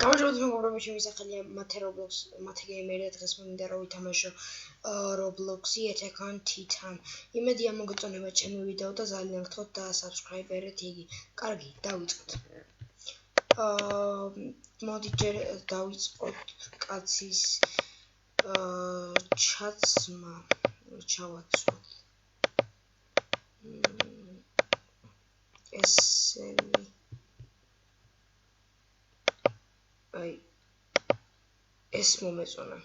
გამარჯობა მეგობრებო, ჩემი სახელია მათე Roblox, მათე გეიმერი. დღეს მინდა რომ ვითამაშო Roblox-ი Attack on Titan. იმედია მოგეწონება ჩემი ვიდეო და ძალიან გთხოვთ დაასაბსკრაიბერეთ იგი. კარგი, დავიწყოთ. მოდი ჯერ დავიწყოთ კაცის ჩაცმა. ჩავაცვოთ. ესენი ეს მომეწონა.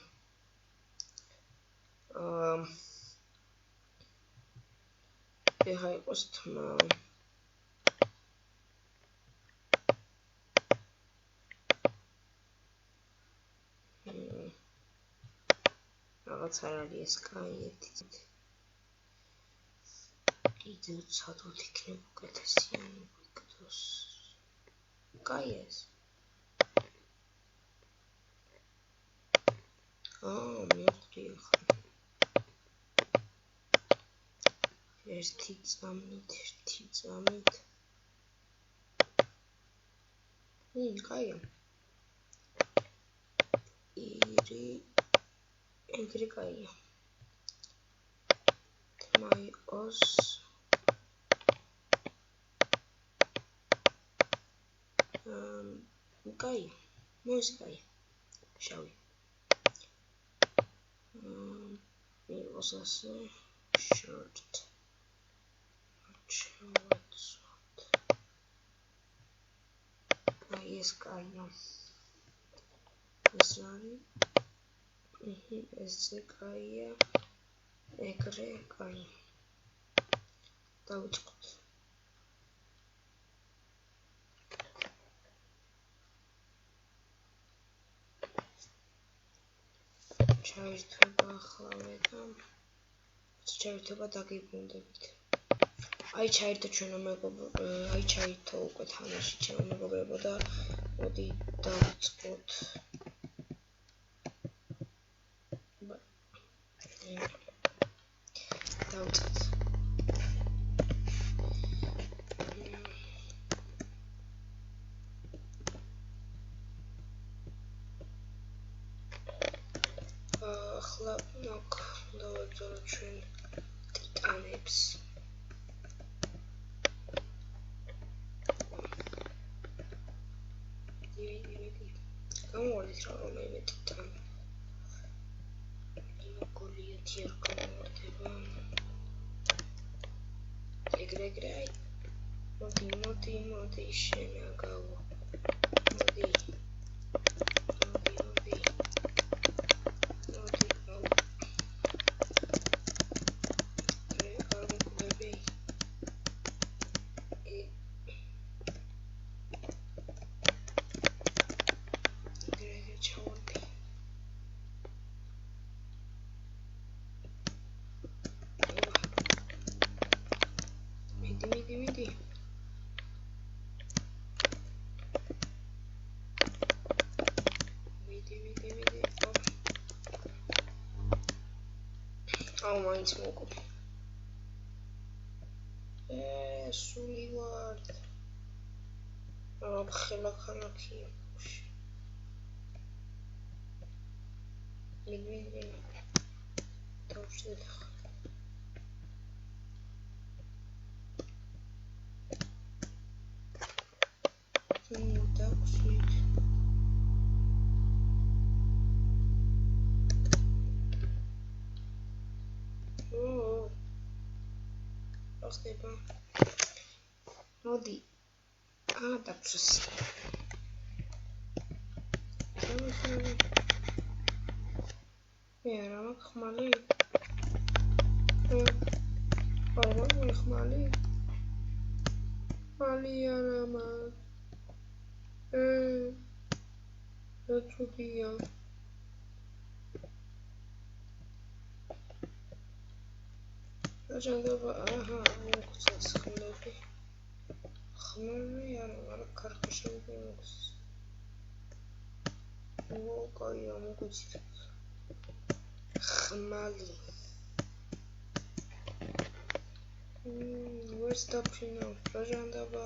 ეხა იყოს თმა. რაღაც არ არის ეს კაიეთი. კიდევ ცოტა იქნება უკეთესიანი ვიქდოს. კაი ეს. მივხვდი ახლა. ერთი წამით. კაია. ეგრე კაია. თმა იყოს. კაია. მოისკაია. შავი. იყოს ასე short. ეს კაია. ეს არის. ესე კაია. ეგრე კაია. დავიწყოთ. ჩაირთვებაახლავე და ჩაირთვება დაგიბრუნდებით. აი ჩაირთო ჩვენო მეგობრებო, აი ჩაირთო უკვე თამაში ჩემო მეგობრებო და მოდი დავიწყოთ. დავიწყოთ. ახლა ნოკ დავაძალოთ ჩვენ ტიტანებს. გამოვარდით რომელიმე ტიტანი. გოლიათი არ გამოვარდება. ეგრე აი. მოდი შენაგავო. მოდი. მიდი. მაინც მოკუპ. სული ვარ. ხელა ქალაქია. მიდი. დავშევ. დაგვსვით. ხდება. მოდი. დაგვსვით. რა მაქვს ხმალი? ხმალი არა მაქვს. რაცოდია. აჯანდება, მოგწეს ხმები. ხმები არა ქარხაშები მოგვს. კაია მოგვიცით. ხმალი. Where's the pino? Rajandaba.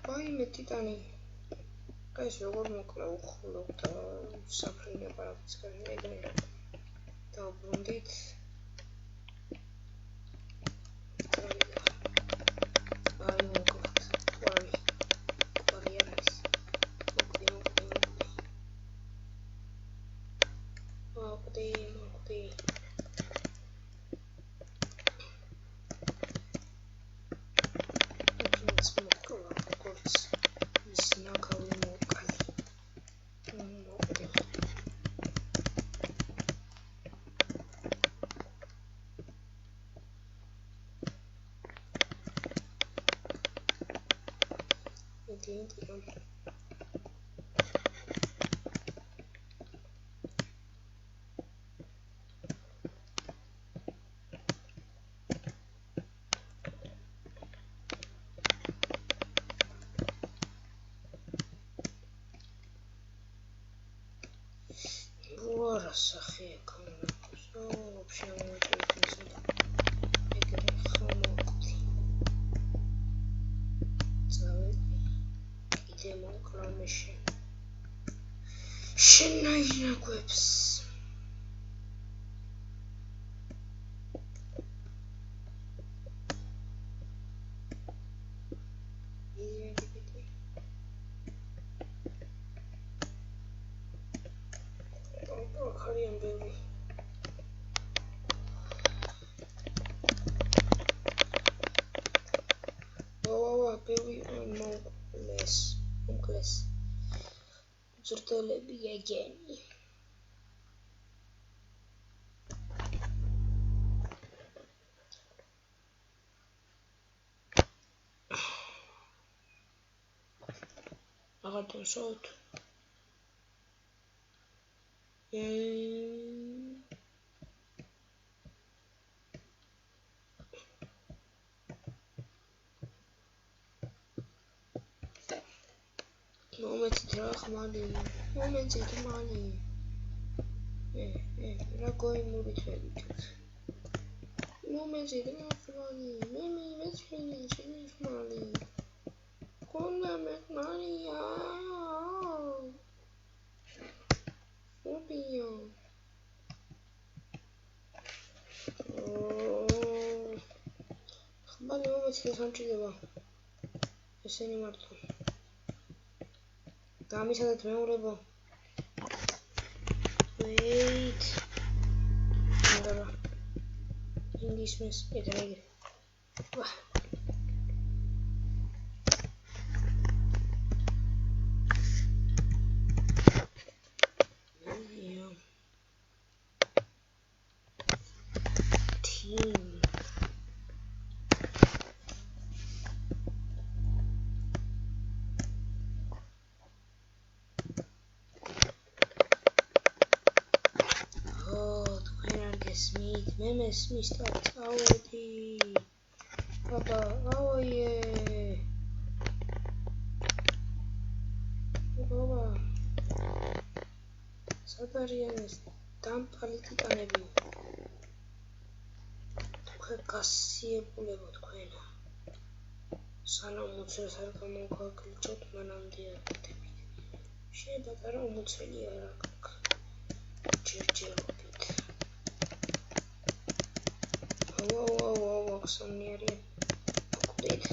Why me titani? ეს როგორ მოკლა უხლობ და საფრინია პარაფიც კარგი ეგრე დაუბრუნდით აი მოკლათ კვალი არის მოკვდი ეს მოკლა როგორც ის ნაკავი მოკალი მოკვდი Расахи камерус. Вообще вообще не сюда. Игры хомокли. Заведи. Идем окламеши. Шинайна квепс. Korean baby. Oh, baby, monkless. Zurtelebi again. I got them short. Moment money. We're going movie trade. Moment money. Mimi, let's finish money. Gonna make money. ხმალი მომეცი სამჭირდება ესენი მარტო გამისადეთ მეურებო wait ნუ ინგლისმეს ეგრე ვა Mr. Audi. Papa, oh yeah. Baba. Sadarianes, dampali titanebi. Თქვენ გასიებულებო თქვენა. სანამ მოცელს არ გამოგაკლიჩოთ მანამდე აკეთებით. შეებატარა უმოცელი არ აქვს. ჯერჯერობით. Whoa, some near you. Good.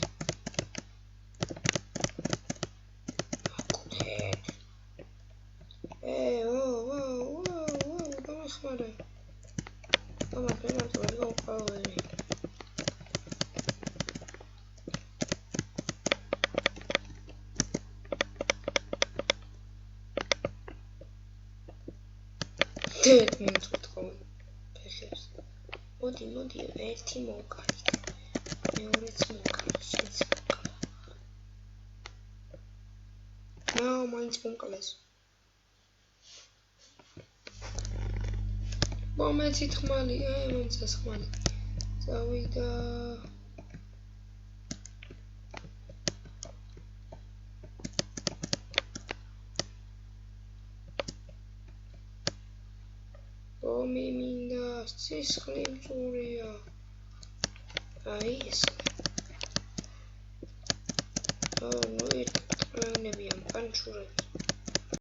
Hey, whoa, come on, smarter. Come on, let's go forward. Dude, what's going on? მოდი ერთი მოვკალით მეორეც მოვკალით შეც მოვკალით მაინც მომკლეს მომეცით ხმალი მომცეს ხმალი წავიდა მიმინდა სისხლი მწურია აი ეს ნუ ნებია მყარ შურებს.